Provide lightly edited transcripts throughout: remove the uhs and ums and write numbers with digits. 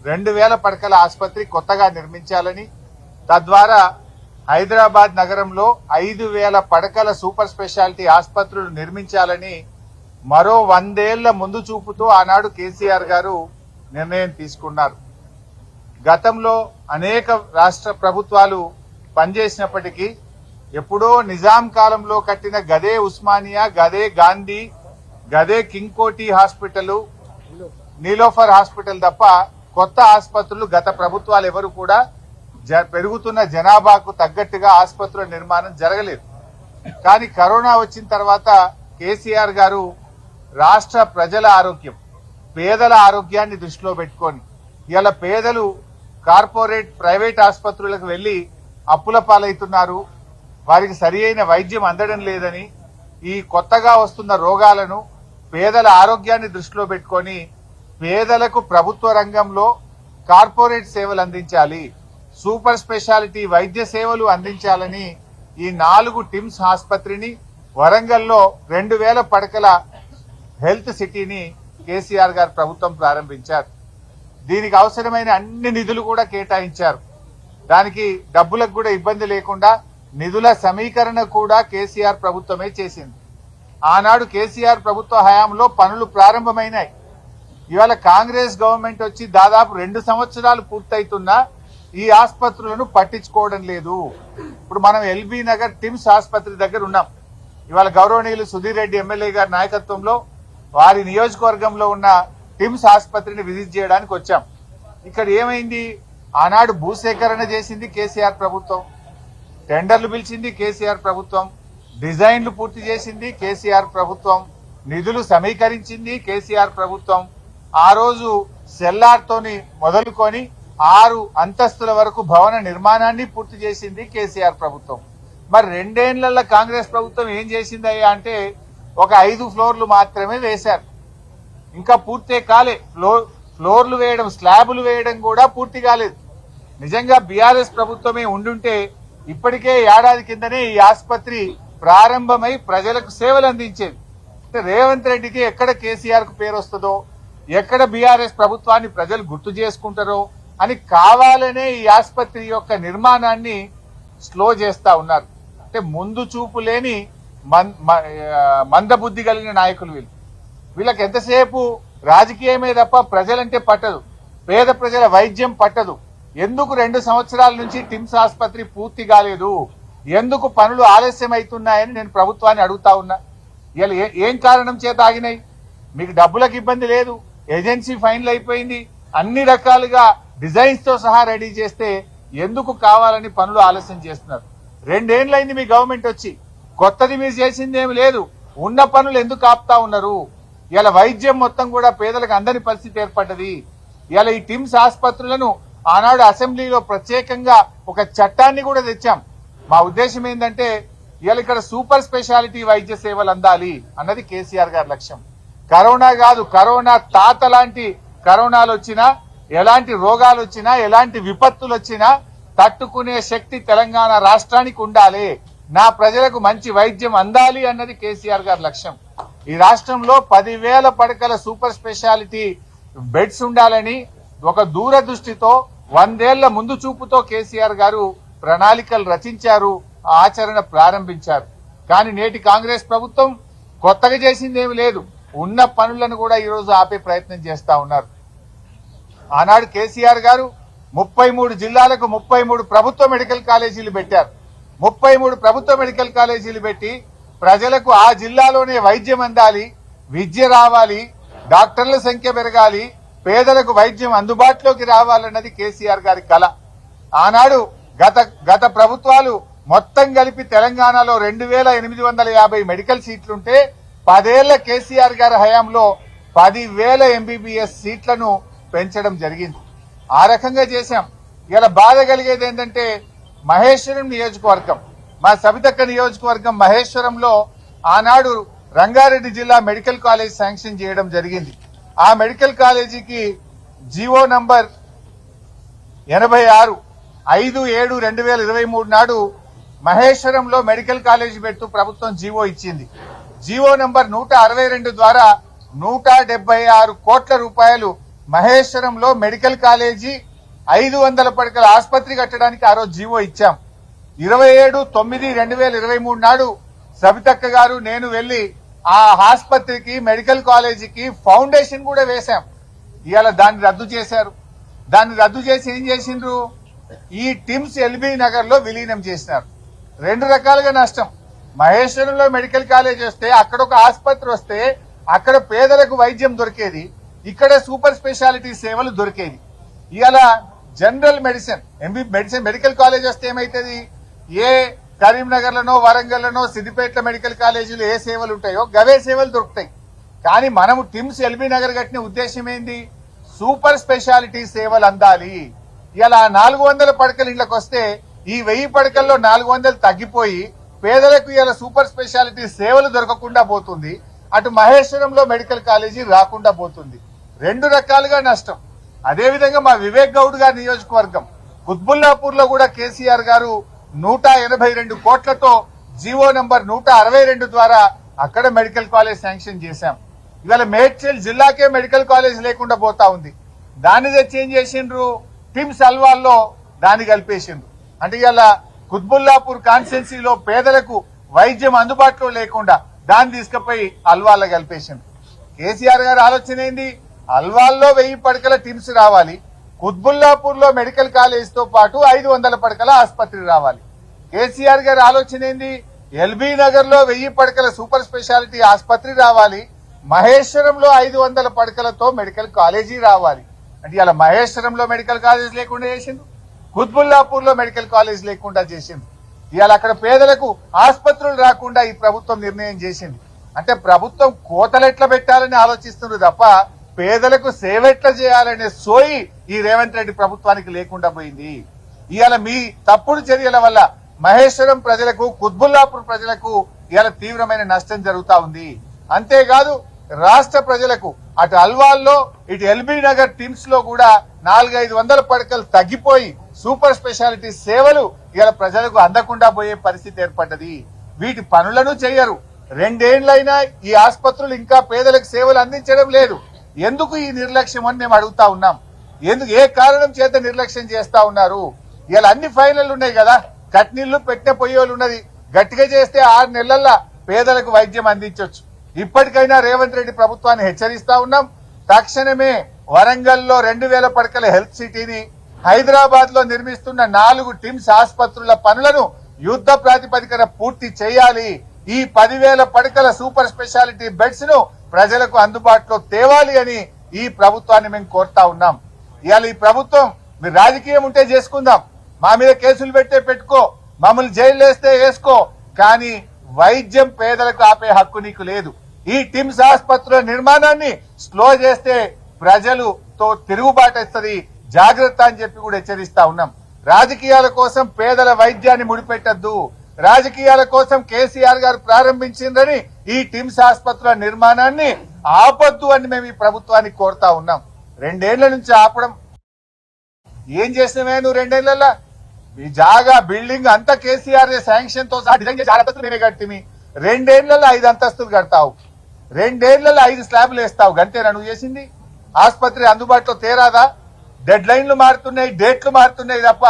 2000 పడకల ఆసుపత్రి కొత్తగా నిర్మించాలని, తద్వారా హైదరాబాద్ నగరంలో 5000 పడకల సూపర్ స్పెషాలిటీ ఆసుపత్రులు నిర్మించాలని మరో 100 ఏళ్ల ముందు చూపుతో ఆనాడు కేసీఆర్ గారు నిర్ణయం తీసుకున్నారు. గతంలో అనేక రాష్ట్ర ప్రభుత్వాలు పనిచేసినప్పటికీ ఎప్పుడో నిజాం కాలంలో కట్టిన గదే ఉస్మానియా, గదే గాంధీ, గదే కింగ్ కోటి హాస్పిటల్, నీలోఫర్ హాస్పిటల్ తప్ప కొత్త ఆసుపత్రులు గత ప్రభుత్వాలు ఎవరు కూడా పెరుగుతున్న జనాభాకు తగ్గట్టుగా ఆసుపత్రుల నిర్మాణం జరగలేదు. కానీ కరోనా వచ్చిన తర్వాత కేసీఆర్ గారు రాష్ట్ర ప్రజల ఆరోగ్యం, పేదల ఆరోగ్యాన్ని దృష్టిలో పెట్టుకొని ఇలా పేదలు కార్పొరేట్ ప్రైవేట్ ఆసుపత్రులకు వెళ్లి అప్పుల పాలవుతున్నారు, వారికి సరి అయిన వైద్యం అందడం లేదని, ఈ కొత్తగా వస్తున్న రోగాలను పేదల ఆరోగ్యాన్ని దృష్టిలో పెట్టుకొని పేదలకు ప్రభుత్వ రంగంలో కార్పొరేట్ సేవలు అందించాలి, సూపర్ స్పెషాలిటీ వైద్య సేవలు అందించాలని ఈ 4 టిమ్స్ ఆసుపత్రిని వరంగల్లో 2000 పడకల హెల్త్ సిటీని కేసీఆర్ గారు ప్రభుత్వం ప్రారంభించారు. దీనికి అవసరమైన అన్ని నిధులు కూడా కేటాయించారు. దానికి డబ్బులకు కూడా ఇబ్బంది లేకుండా నిధుల సమీకరణ కూడా కేసీఆర్ ప్రభుత్వమే చేసింది. ఆనాడు కేసీఆర్ ప్రభుత్వ హయాంలో పనులు ప్రారంభమైనాయి. ఇవాళ కాంగ్రెస్ గవర్నమెంట్ వచ్చి దాదాపు 2 సంవత్సరాలు పూర్తయితున్నా ఈ ఆసుపత్రులను పట్టించుకోవడం లేదు. ఇప్పుడు మనం ఎల్బీ నగర్ టిమ్స్ ఆసుపత్రి దగ్గర ఉన్నాం. ఇవాళ గౌరవనీయులు సుధీర్ రెడ్డి ఎమ్మెల్యే గారి నాయకత్వంలో వారి నియోజకవర్గంలో ఉన్న టిమ్స్ ఆసుపత్రిని విజిట్ చేయడానికి వచ్చాం. ఇక్కడ ఏమైంది? ఆనాడు భూసేకరణ చేసింది కేసీఆర్ ప్రభుత్వం, టెండర్లు పిలిచింది కేసీఆర్ ప్రభుత్వం, డిజైన్లు పూర్తి చేసింది కేసీఆర్ ప్రభుత్వం, నిధులు సమీకరించింది కేసీఆర్ ప్రభుత్వం. ఆ రోజు సెల్లార్తోని మొదలుకొని 6 అంతస్తుల వరకు భవన నిర్మాణాన్ని పూర్తి చేసింది కేసీఆర్ ప్రభుత్వం. మరి 2 ఏళ్లలో కాంగ్రెస్ ప్రభుత్వం ఏం చేసిందయ్యా అంటే ఒక 5 ఫ్లోర్లు మాత్రమే వేశారు. ఇంకా పూర్తే కాలే. ఫ్లోర్లు వేయడం, స్లాబులు వేయడం కూడా పూర్తి కాలేదు. నిజంగా బీఆర్ఎస్ ప్రభుత్వమే ఉండుంటే ఇప్పటికే ఏడాది కిందనే ఈ ఆసుపత్రి ప్రారంభమై ప్రజలకు సేవలు అందించేది. రేవంత్ రెడ్డికి ఎక్కడ కేసీఆర్ కు పేరు వస్తుందో, ఎక్కడ బీఆర్ఎస్ ప్రభుత్వాన్ని ప్రజలు గుర్తు చేసుకుంటారో అని కావాలనే ఈ ఆసుపత్రి యొక్క నిర్మాణాన్ని స్లో చేస్తా ఉన్నారు. అంటే ముందు చూపు లేని మందబుద్ధి కలిగిన నాయకులు వీళ్ళకి ఎంతసేపు రాజకీయమే తప్ప ప్రజలంటే పట్టదు, పేద ప్రజల వైద్యం పట్టదు. ఎందుకు 2 సంవత్సరాల నుంచి టిమ్స్ ఆసుపత్రి పూర్తి కాలేదు, ఎందుకు పనులు ఆలస్యం అవుతున్నాయని నేను ప్రభుత్వాన్ని అడుగుతా ఉన్నా. ఇలా ఏం కారణం చేత ఆగినాయి? మీకు డబ్బులకు ఇబ్బంది లేదు, ఏజెన్సీ ఫైనల్ అయిపోయింది, అన్ని రకాలుగా డిజైన్స్ తో సహా రెడీ చేస్తే ఎందుకు కావాలని పనులు ఆలస్యం చేస్తున్నారు? 2 ఏళ్లైంది మీ గవర్నమెంట్ వచ్చి, కొత్తది మీరు చేసింది ఏమి లేదు. ఉన్న పనులు ఎందుకు ఆపుతా ఉన్నారు? ఇలా వైద్యం మొత్తం కూడా పేదలకు అందని పరిస్థితి ఏర్పడ్డది. ఇలా ఈ టిమ్స్ ఆసుపత్రులను ఆనాడు అసెంబ్లీలో ప్రత్యేకంగా ఒక చట్టాన్ని కూడా తెచ్చాం. మా ఉద్దేశం ఏంటంటే ఇలా ఇక్కడ సూపర్ స్పెషాలిటీ వైద్య సేవలు అందాలి అన్నది కేసీఆర్ గారి లక్ష్యం. కరోనా కాదు, కరోనా తాత లాంటి కరోనాలు వచ్చినా, ఎలాంటి రోగాలు వచ్చినా, ఎలాంటి విపత్తులు వచ్చినా తట్టుకునే శక్తి తెలంగాణ రాష్ట్రానికి ఉండాలి, నా ప్రజలకు మంచి వైద్యం అందాలి అన్నది కేసీఆర్ గారి లక్ష్యం. ఈ రాష్ట్రంలో 10,000 పడకల సూపర్ స్పెషాలిటీ బెడ్స్ ఉండాలని ఒక దూరదృష్టితో 100 ఏళ్ల ముందు చూపుతో కేసీఆర్ గారు ప్రణాళికలు రచించారు, ఆచరణ ప్రారంభించారు. కానీ నేటి కాంగ్రెస్ ప్రభుత్వం కొత్తగా చేసిందేమి లేదు, ఉన్న పనులను కూడా ఈరోజు ఆపే ప్రయత్నం చేస్తా ఉన్నారు. ఆనాడు కేసీఆర్ గారు 33 జిల్లాలకు 33 ప్రభుత్వ మెడికల్ కాలేజీలు పెట్టారు. 33 ప్రభుత్వ మెడికల్ కాలేజీలు పెట్టి ప్రజలకు ఆ జిల్లాలోనే వైద్యం అందాలి, విద్య రావాలి, డాక్టర్ల సంఖ్య పెరగాలి, పేదలకు వైద్యం అందుబాటులోకి రావాలన్నది కేసీఆర్ గారి కల. ఆనాడు గత ప్రభుత్వాలు మొత్తం కలిపి తెలంగాణలో 2,850 మెడికల్ సీట్లుంటే 10 ఏళ్ల కేసీఆర్ గారి హయాంలో 10,000 ఎంబీబీఎస్ సీట్లను పెంచడం జరిగింది. ఆ రకంగా చేశాం. ఇలా బాధ కలిగేది ఏంటంటే మహేశ్వరం నియోజకవర్గం, మా సబితక్క నియోజకవర్గం మహేశ్వరంలో ఆనాడు రంగారెడ్డి జిల్లా మెడికల్ కాలేజ్ శాంక్షన్ చేయడం జరిగింది. ఆ మెడికల్ కాలేజీకి జీవో నంబర్ 86 5/7/2023 నాడు మహేశ్వరంలో మెడికల్ కాలేజీ పెడుతూ ప్రభుత్వం జీవో ఇచ్చింది. జీవో నంబర్ 162 ద్వారా 176 కోట్ల రూపాయలు మహేశ్వరంలో మెడికల్ కాలేజీ 500 పడకల ఆసుపత్రి కట్టడానికి ఆ రోజు జీవో ఇచ్చాం. 27/9/2023 నాడు సబితక్క గారు నేను వెళ్లి ఆ ఆసుపత్రికి మెడికల్ కాలేజీకి ఫౌండేషన్ కూడా వేశాం. ఇవాళ దాన్ని రద్దు చేశారు. దాన్ని రద్దు చేసి ఏం చేసిండ్రు, ఈ టిమ్స్ ఎల్బీ నగర్ లో విలీనం చేసినారు. రెండు రకాలుగా నష్టం. మహేశ్వరంలో మెడికల్ కాలేజ్ వస్తే అక్కడ ఒక ఆసుపత్రి వస్తే అక్కడ పేదలకు వైద్యం దొరికేది, ఇక్కడ సూపర్ స్పెషాలిటీ సేవలు దొరికేది. ఇవాళ జనరల్ మెడిసిన్ మెడికల్ కాలేజ్ వస్తే ఏమైతుంది, ఏ కరీంనగర్ లను వరంగల్ లను సిద్దిపేట మెడికల్ కాలేజీలు ఏ సేవలు ఉంటాయో గవే సేవలు దొరుకుతాయి. కానీ మనము టిమ్స్ ఎల్బీ నగర్ కట్టిన ఉద్దేశం ఏంది, సూపర్ స్పెషాలిటీ సేవలు అందాలి. ఇలా 400 పడకలు ఇళ్లకు వస్తే ఈ 1000 పడకల్లో 400 తగ్గిపోయి పేదలకు ఇలా సూపర్ స్పెషాలిటీ సేవలు దొరకకుండా పోతుంది. అటు మహేశ్వరంలో మెడికల్ కాలేజీ రాకుండా పోతుంది. రెండు రకాలుగా నష్టం. అదేవిధంగా మా వివేక్ గౌడ్ గారి నియోజకవర్గం కుత్బుల్లాపూర్ లో కూడా కేసీఆర్ గారు 182 కోట్లతో జీవో నంబర్ 162 ద్వారా అక్కడ మెడికల్ కాలేజ్ శాంక్షన్ చేశాం. ఇవాళ మేడ్చల్ జిల్లాకే మెడికల్ కాలేజ్ లేకుండా పోతా ఉంది. దాన్ని తెచ్చి ఏం చేసిండ్రు, టిమ్స్ అల్వాల్లో దాన్ని కలిపేసిండ్రు. అంటే ఇవాళ కుత్బుల్లాపూర్ కాన్స్టిట్యున్సీలో పేదలకు వైద్యం అందుబాటులో లేకుండా దాన్ని తీసుకుపోయి అల్వాల్లో కలిపేసిండ్రు. కేసీఆర్ గారి ఆలోచన ఏంది, అల్వాల్లో 1000 పడకల టిమ్స్ రావాలి, కుత్బుల్లాపూర్ లో మెడికల్ కాలేజ్ తో పాటు 500 పడకల ఆసుపత్రి రావాలి. కేసీఆర్ గారి ఆలోచన ఏంది, ఎల్బీ నగర్ లో 1000 పడకల సూపర్ స్పెషాలిటీ ఆసుపత్రి రావాలి, మహేశ్వరంలో 500 పడకలతో మెడికల్ కాలేజీ రావాలి. అంటే ఇలా మహేశ్వరంలో మెడికల్ కాలేజ్ లేకుండా చేసిండు, కుత్బుల్లాపూర్ లో మెడికల్ కాలేజ్ లేకుండా చేసింది. ఇవాళ అక్కడ పేదలకు ఆసుపత్రులు రాకుండా ఈ ప్రభుత్వం నిర్ణయం చేసింది. అంటే ప్రభుత్వం కోతలు ఎట్లా పెట్టాలని ఆలోచిస్తుంది తప్ప పేదలకు సేవ ఎట్లా చేయాలనే సోయి ఈ రేవంత్ రెడ్డి ప్రభుత్వానికి లేకుండా పోయింది. ఇవాళ మీ తప్పుడు చర్యల వల్ల మహేశ్వరం ప్రజలకు కుత్బుల్లాపూర్ ప్రజలకు ఇవాళ తీవ్రమైన నష్టం జరుగుతా ఉంది. అంతేకాదు రాష్ట్ర ప్రజలకు అటు అల్వాల్లో ఇటు ఎల్బీ నగర్ టిమ్స్ లో కూడా 400-500 పడకలు తగ్గిపోయి సూపర్ స్పెషాలిటీ సేవలు ఇవాళ ప్రజలకు అందకుండా పోయే పరిస్థితి ఏర్పడ్డది. వీటి పనులను చేయరు. 2 ఏళ్లైనా ఈ ఆసుపత్రులు ఇంకా పేదలకు సేవలు అందించడం లేదు. ఎందుకు ఈ నిర్లక్ష్యం అని మేము అడుగుతా ఉన్నాం. ఎందుకు, ఏ కారణం చేత నిర్లక్ష్యం చేస్తా ఉన్నారు? ఇలా అన్ని ఫైనల్ ఉన్నాయి కదా, కట్నీళ్లు పెట్టే పొయ్యోలు ఉన్నది. గట్టిగా చేస్తే 6 నెలల్లో పేదలకు వైద్యం అందించవచ్చు. ఇప్పటికైనా రేవంత్ రెడ్డి ప్రభుత్వాన్ని హెచ్చరిస్తా ఉన్నాం. తక్షణమే వరంగల్లో 2000 పడకల హెల్త్ సిటీని, హైదరాబాద్ లో నిర్మిస్తున్న 4 టిమ్స్ ఆసుపత్రుల పనులను యుద్ధ ప్రాతిపదికన పూర్తి చేయాలి. ఈ 10,000 పడకల సూపర్ స్పెషాలిటీ బెడ్స్ ను ప్రజలకు అందుబాటులో తేవాలి అని ఈ ప్రభుత్వాన్ని మేము కోరుతా ఉన్నాం. ఇవాళ ఈ ప్రభుత్వం, మీరు రాజకీయం ఉంటే చేసుకుందాం, మా మీద కేసులు పెట్టుకో, మమ్మల్ని జైలు వేస్తే వేసుకో, కానీ వైద్యం పేదలకు ఆపే హక్కు నీకు లేదు. ఈ టిమ్స్ ఆసుపత్రుల నిర్మాణాన్ని స్లో చేస్తే ప్రజలతో తిరుగుబాటు వస్తుంది, జాగ్రత్త అని చెప్పి కూడా హెచ్చరిస్తా ఉన్నాం. రాజకీయాల కోసం పేదల వైద్యాన్ని ముడిపెట్టద్దు. రాజకీయాల కోసం కేసీఆర్ గారు ప్రారంభించిందని ఈ టిమ్స్ ఆసుపత్రుల నిర్మాణాన్ని ఆపొద్దు అని మేము ఈ ప్రభుత్వాన్ని కోరుతా ఉన్నాం. 2 ఏళ్ల నుంచి ఆపడం ఏం చేసినవే నువ్వు? 2 ఏళ్లలో ఈ జాగా బిల్డింగ్ అంతా కేసీఆర్ శాంక్షన్ తో సహా డిజైన్ చేసి 6 అంతస్తులు మేమే కట్టిమి. 2 ఏళ్లలో 5 అంతస్తులు కడతావు, 2 ఏళ్లలో 5 స్లాబ్లు వేస్తావు. గంతేనా నువ్వు చేసింది? ఆసుపత్రి అందుబాటులో తేరాదా? డెడ్ లైన్లు మారుతున్నాయి, డేట్లు మారుతున్నాయి తప్ప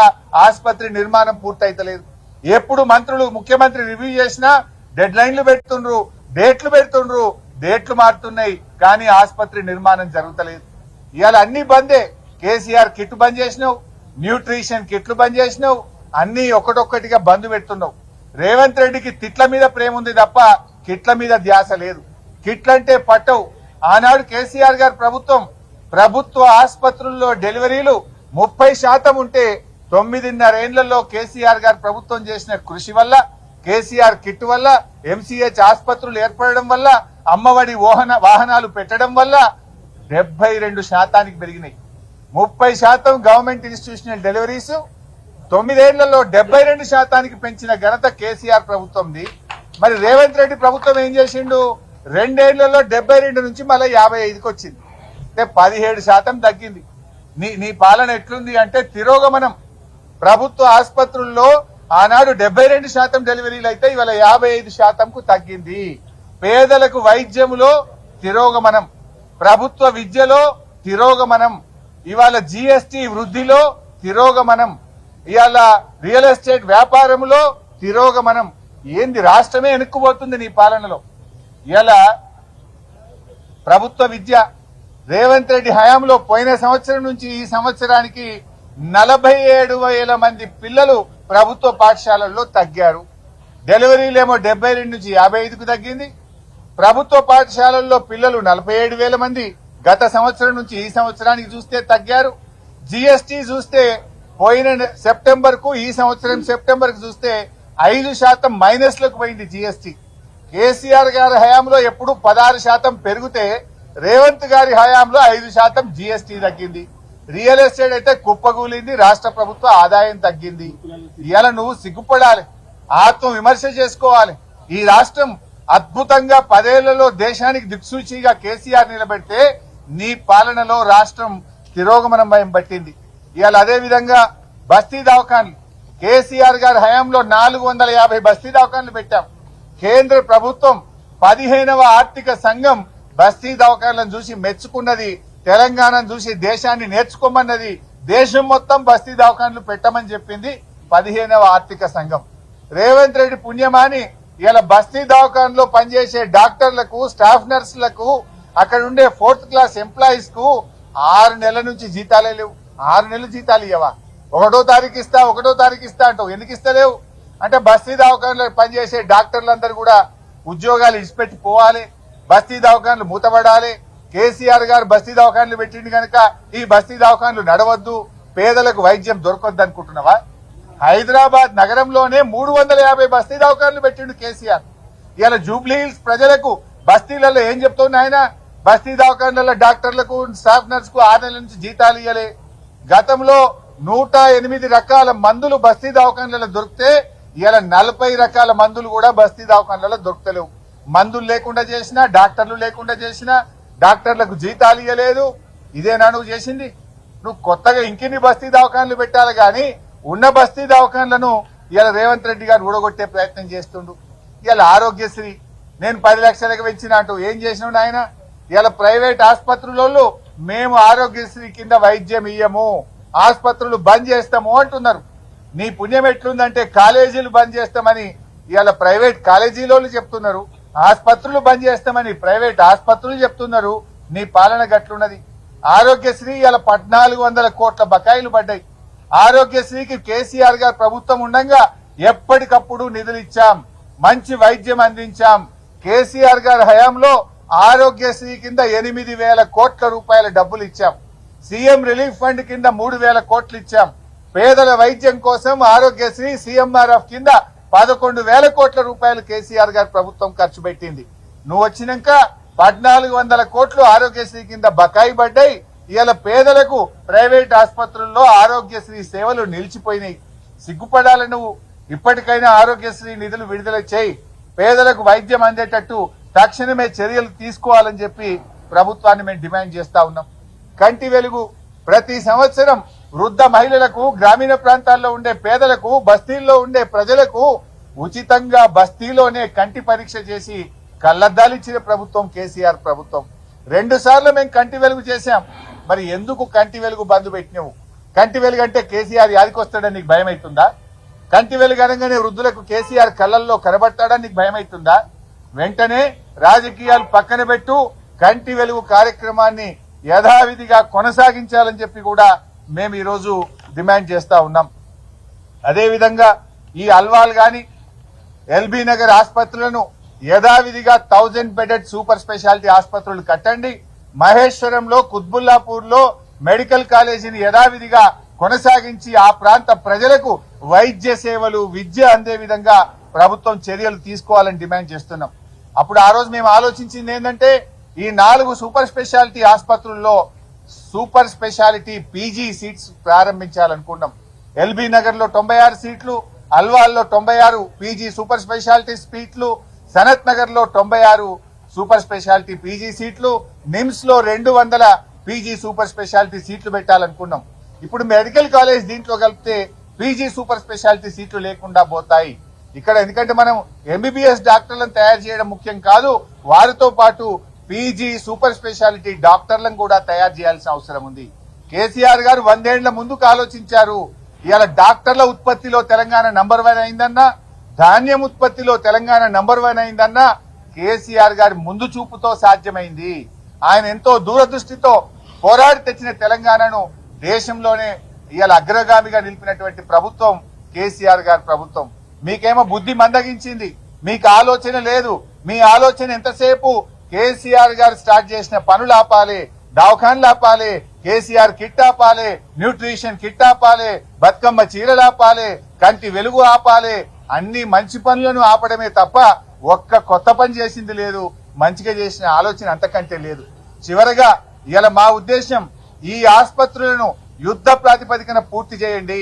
ఆసుపత్రి నిర్మాణం పూర్తయితలేదు. ఎప్పుడు మంత్రులు ముఖ్యమంత్రి రివ్యూ చేసినా డెడ్ లైన్లు పెడుతుండ్రు, డేట్లు పెడుతుండ్రు, డేట్లు మారుతున్నాయి, కానీ ఆసుపత్రి నిర్మాణం జరుగుతలేదు. ఇవాళ అన్ని బందే. కేసీఆర్ కిట్ బంద్ చేసినావు, న్యూట్రిషన్ కిట్లు బంద్ చేసినావు, అన్ని ఒకటొక్కటిగా బంద్ పెడుతున్నావు. రేవంత్ రెడ్డికి తిట్ల మీద ప్రేమ ఉంది తప్ప కిట్ల మీద ధ్యాస లేదు. కిట్లంటే పట్టవు. ఆనాడు కేసీఆర్ గారి ప్రభుత్వ ఆసుపత్రుల్లో డెలివరీలు 30% ఉంటే 9.5 ఏళ్లలో కేసీఆర్ గారి ప్రభుత్వం చేసిన కృషి వల్ల, కేసీఆర్ కిట్ వల్ల, ఎంసీహెచ్ ఆసుపత్రులు ఏర్పడడం వల్ల, అమ్మఒడి వాహనాలు పెట్టడం వల్ల 72% పెరిగినాయి. 30% గవర్నమెంట్ ఇన్స్టిట్యూషనల్ డెలివరీస్ 9 ఏళ్లలో 72% పెంచిన ఘనత కేసీఆర్ ప్రభుత్వంది. మరి రేవంత్ రెడ్డి ప్రభుత్వం ఏం చేసిండు? 2 ఏళ్లలో 72 నుంచి మళ్ళీ 55కి వచ్చింది. అంటే 17% తగ్గింది. నీ పాలన ఎట్లుంది అంటే తిరోగమనం. ప్రభుత్వ ఆసుపత్రుల్లో ఆనాడు 72% డెలివరీలు అయితే ఇవాళ 55%కు తగ్గింది. పేదలకు వైద్యములో తిరోగమనం, ప్రభుత్వ విద్యలో తిరోగమనం. ఇవాళ జిఎస్టి వృద్ధిలో తిరోగమనం, ఇవాళ రియల్ ఎస్టేట్ వ్యాపారంలో తిరోగమనం. ఏంది రాష్ట్రమే వెనుక్కుపోతుంది నీ పాలనలో. ఇవాళ ప్రభుత్వ విద్య రేవంత్ రెడ్డి హయాంలో పోయిన సంవత్సరం నుంచి ఈ సంవత్సరానికి 47,000 మంది పిల్లలు ప్రభుత్వ పాఠశాలల్లో తగ్గారు. డెలివరీలేమో 72 నుంచి 55కు తగ్గింది. ప్రభుత్వ పాఠశాలల్లో పిల్లలు 47,000 మంది గత సంవత్సరం నుంచి ఈ సంవత్సరానికి చూస్తే తగ్గారు. జిఎస్టి చూస్తే పోయిన సెప్టెంబర్ కు ఈ సంవత్సరం సెప్టెంబర్ కు చూస్తే 5% మైనస్లకు పోయింది జిఎస్టి. కేసీఆర్ గారి హయాంలో ఎప్పుడు 16% పెరిగితే రేవంత్ గారి హయాంలో 5% జిఎస్టి తగ్గింది. రియల్ ఎస్టేట్ అయితే కుప్పగూలింది, రాష్ట్ర ప్రభుత్వ ఆదాయం తగ్గింది. ఇవాళ నువ్వు సిగ్గుపడాలి, ఆత్మ విమర్శ చేసుకోవాలి. ఈ రాష్ట్రం అద్భుతంగా 10 ఏళ్లలో దేశానికి దిక్సూచిగా కేసీఆర్ నిలబెడితే నీ పాలనలో రాష్ట్రం తిరోగమనం పట్టింది. ఇవాళ అదే విధంగా బస్తీ దవాఖాన్లు కేసీఆర్ గారి హయాంలో 450 బస్తీ దవాఖాన్లు పెట్టాం. కేంద్ర ప్రభుత్వం 15వ ఆర్థిక సంఘం బస్తీ దవాఖాన్లను చూసి మెచ్చుకున్నది, తెలంగాణను చూసి దేశాన్ని నేర్చుకోమన్నది. దేశం మొత్తం బస్తీ దవాఖాన్లు పెట్టమని చెప్పింది 15వ ఆర్థిక సంఘం. రేవంత్ రెడ్డి పుణ్యమాని ఇలా బస్తీ దవాఖాన్లో పనిచేసే డాక్టర్లకు, స్టాఫ్ నర్సులకు, అక్కడ ఉండే 4th క్లాస్ ఎంప్లాయీస్ కు 6 నెలల నుంచి జీతాలే లేవు. 6 నెలలు జీతాలు ఇవ్వవా? 1వ తారీఖు ఇస్తా అంటావు. ఎందుకు ఇస్తలేవు అంటే బస్తీ దవాఖాన్లో పనిచేసే డాక్టర్లందరూ కూడా ఉద్యోగాలు ఇచ్చిపెట్టి పోవాలి, బస్తీ దవాఖాన్లు మూతపడాలి. కేసీఆర్ గారు బస్తీ దవాఖాన్లు పెట్టింది కనుక ఈ బస్తీ దవాఖాన్లు నడవద్దు, పేదలకు వైద్యం దొరకొద్దు అనుకుంటున్నావా? హైదరాబాద్ నగరంలోనే 350 బస్తీ దవాఖాన్లు పెట్టిండు కేసీఆర్. ఇలా జూబ్లీ హిల్స్ ప్రజలకు బస్తీలలో ఏం చెప్తున్నా ఆయన? బస్తీ దవాఖాన్లలో డాక్టర్లకు, స్టాఫ్ నర్స్ కు 6 నెలల నుంచి జీతాలు ఇవ్వలే. గతంలో 108 రకాల మందులు బస్తీ దవాఖాన్లలో దొరికితే ఇలా 40 రకాల మందులు కూడా బస్తీ దవాఖాన్లలో దొరకలేవు. మందులు లేకుండా చేసినా, డాక్టర్లు లేకుండా చేసినా, డాక్టర్లకు జీతాలు ఇవ్వలేదు. ఇదేనా నువ్వు చేసింది? నువ్వు కొత్తగా ఇంకిన్ని బస్తీ దవాఖాన్లు పెట్టాలి గాని ఉన్న బస్తీ దవాఖాన్లను ఇలా రేవంత్ రెడ్డి గారు ఊడగొట్టే ప్రయత్నం చేస్తుండు. ఇలా ఆరోగ్యశ్రీ నేను 10 లక్షలకు పెంచిన అంటూ ఏం చేసినావు ఆయన? ఇలా ప్రైవేట్ ఆసుపత్రులలో మేము ఆరోగ్యశ్రీ కింద వైద్యం ఇయ్యము, ఆసుపత్రులు బంద్ చేస్తాము అంటున్నారు. నీ పుణ్యం ఎట్లుందంటే కాలేజీలు బంద్ చేస్తామని ఇలా ప్రైవేట్ కాలేజీలోళ్ళు చెప్తున్నారు, ఆసుపత్రులు బంద్ చేస్తామని ప్రైవేట్ ఆసుపత్రులు చెప్తున్నారు. నీ పాలన గట్లున్నది. ఆరోగ్యశ్రీ ఇలా 1400 కోట్ల బకాయిలు పడ్డాయి. ఆరోగ్యశ్రీకి కేసీఆర్ గారు ప్రభుత్వం ఉండగా ఎప్పటికప్పుడు నిధులు ఇచ్చాం, మంచి వైద్యం అందించాం. కేసీఆర్ గారి హయాంలో ఆరోగ్యశ్రీ కింద 8,000 కోట్ల రూపాయల డబ్బులు ఇచ్చాం. సీఎం రిలీఫ్ ఫండ్ కింద 3,000 కోట్లు ఇచ్చాం. పేదల వైద్యం కోసం ఆరోగ్యశ్రీ సీఎంఆర్ఎఫ్ కింద 11,000 కోట్ల రూపాయలు కేసీఆర్ గారి ప్రభుత్వం ఖర్చు పెట్టింది. నువ్వు వచ్చినాక 1,400 కోట్లు ఆరోగ్యశ్రీ కింద బకాయి పడ్డాయి. ఇవాళ పేదలకు ప్రైవేట్ ఆసుపత్రుల్లో ఆరోగ్యశ్రీ సేవలు నిలిచిపోయినాయి. సిగ్గుపడాలి నువ్వు. ఇప్పటికైనా ఆరోగ్యశ్రీ నిధులు విడుదల చేయి, పేదలకు వైద్యం అందేటట్టు తక్షణమే చర్యలు తీసుకోవాలని చెప్పి ప్రభుత్వాన్ని మేము డిమాండ్ చేస్తా ఉన్నాం. కంటి వెలుగు ప్రతి సంవత్సరం వృద్ధ మహిళలకు, గ్రామీణ ప్రాంతాల్లో ఉండే పేదలకు, బస్తీల్లో ఉండే ప్రజలకు ఉచితంగా బస్తీలోనే కంటి పరీక్ష చేసి కళ్లద్దాలిచ్చిన ప్రభుత్వం కేసీఆర్ ప్రభుత్వం. 2 సార్లు మేము కంటి వెలుగు చేశాం. మరి ఎందుకు కంటి వెలుగు బంద్ పెట్టినావు? కంటి వెలుగు అంటే కేసీఆర్ యాదికొస్తాడని నీకు భయం అవుతుందా? కంటి వెలుగు అనగానే వృద్ధులకు కేసీఆర్ కళ్ళల్లో కనబడతాడని నీకు భయం అవుతుందా? వెంటనే రాజకీయాలు పక్కన పెట్టు, కంటి వెలుగు కార్యక్రమాన్ని యథావిధిగా కొనసాగించాలని చెప్పి కూడా మేము ఈరోజు డిమాండ్ చేస్తా ఉన్నాం. అదేవిధంగా ఈ అల్వాల్ గాని, ఎల్బీ నగర్ ఆసుపత్రులను యథావిధిగా 1000 బెడెడ్ సూపర్ స్పెషాలిటీ ఆసుపత్రులు కట్టండి. మహేశ్వరంలో, కుత్బుల్లాపూర్ లో మెడికల్ కాలేజీని యథావిధిగా కొనసాగించి ఆ ప్రాంత ప్రజలకు వైద్య సేవలు, విద్య అందే విధంగా ప్రభుత్వం చర్యలు తీసుకోవాలని డిమాండ్ చేస్తున్నాం. అప్పుడు ఆ రోజు మేము ఆలోచించింది ఏంటంటే ఈ 4 సూపర్ స్పెషాలిటీ ఆసుపత్రుల్లో సూపర్ స్పెషాలిటీ పీజీ సీట్స్ ప్రారంభించాలనుకున్నాం. ఎల్బీ నగర్ లో 96 సీట్లు, అల్వాల్లో 96 పీజీ సూపర్ స్పెషాలిటీ సీట్లు, సనత్ నగర్ లో 96 సూపర్ స్పెషాలిటీ పీజీ సీట్లు, నిమ్స్ లో 200 పీజీ సూపర్ స్పెషాలిటీ సీట్లు పెట్టాలనుకున్నాం. ఇప్పుడు మెడికల్ కాలేజ్ దీంట్లో కలిపితే పీజీ సూపర్ స్పెషాలిటీ సీట్లు లేకుండా పోతాయి. ఇక్కడ ఎందుకంటే మనం ఎంబీబీఎస్ డాక్టర్లను తయారు చేయడం ముఖ్యం కాదు, వారితో పాటు పీజీ సూపర్ స్పెషాలిటీ డాక్టర్లను కూడా తయారు చేయాల్సిన అవసరం ఉంది. కేసీఆర్ గారు 100 ఏళ్ల ముందుకు ఆలోచించారు. ఇవాళ డాక్టర్ల ఉత్పత్తిలో తెలంగాణ నంబర్ 1 అయిందన్నా, ధాన్యం ఉత్పత్తిలో తెలంగాణ నంబర్ 1 అయిందన్నా కేసీఆర్ గారి ముందు చూపుతో సాధ్యమైంది. ఆయన ఎంతో దూరదృష్టితో పోరాడి తెచ్చిన తెలంగాణను దేశంలోనే ఇవాళ అగ్రగామిగా నిలిపినటువంటి ప్రభుత్వం కేసీఆర్ గారి ప్రభుత్వం. మీకేమో బుద్ధి మందగించింది, మీకు ఆలోచన లేదు. మీ ఆలోచన ఎంతసేపు కేసీఆర్ గారు స్టార్ట్ చేసిన పనులు ఆపాలి, దవాఖాన్లు ఆపాలి, కేసీఆర్ కిట్ ఆపాలి, న్యూట్రిషన్ కిట్ ఆపాలి, బతుకమ్మ చీరలు ఆపాలి, కంటి వెలుగు ఆపాలి, అన్ని మంచి పనులను ఆపడమే తప్ప ఒక్క కొత్త పని చేసింది లేదు, మంచిగా చేసిన ఆలోచన అంతకంటే లేదు. చివరగా ఇవాళ మా ఉద్దేశం ఈ ఆసుపత్రులను యుద్ధ ప్రాతిపదికన పూర్తి చేయండి.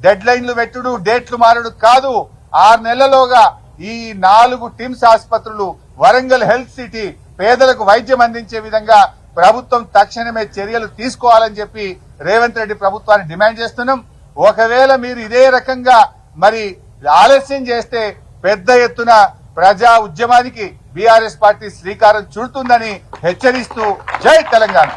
డెడ్ లైన్లు పెట్టుడు, డేట్లు మారుడు కాదు. 6 నెలల్లోగా ఈ 4 టిమ్స్ ఆసుపత్రులు వరంగల్ హెల్త్ సిటీ పేదలకు వైద్యం అందించే విధంగా ప్రభుత్వం తక్షణమే చర్యలు తీసుకోవాలని చెప్పి రేవంత్ రెడ్డి ప్రభుత్వాన్ని డిమాండ్ చేస్తున్నాం. ఒకవేళ మీరు ఇదే రకంగా మరి ఆలస్యం చేస్తే పెద్ద ఎత్తున ప్రజా ఉద్యమానికి బీఆర్ఎస్ పార్టీ శ్రీకారం చుడుతుందని హెచ్చరిస్తూ జై తెలంగాణ.